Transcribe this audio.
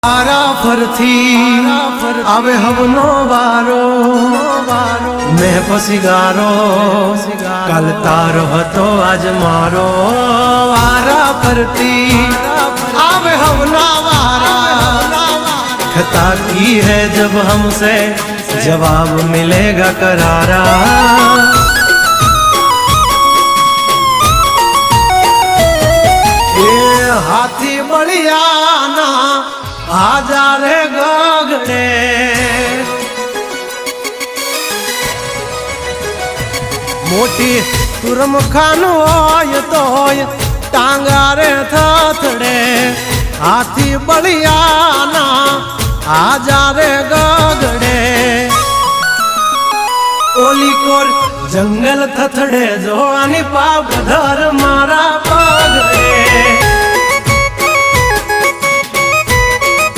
आरा फरथी आवे हवनो वारो मैं पसिगारो कल तारो हतो आज मारो आरा फरथी आवे हवना वारा खता की है जब हमसे जवाब मिलेगा करारा। ये हाथी बलियाना आजा रे गगड़े मोटी तुरम खानो होय तोय टांगा रे थथड़े हाथी बलियाना आजा रे गगड़े ओली कोर जंगल थथड़े जो आनी पाव धर मारा पगड़े।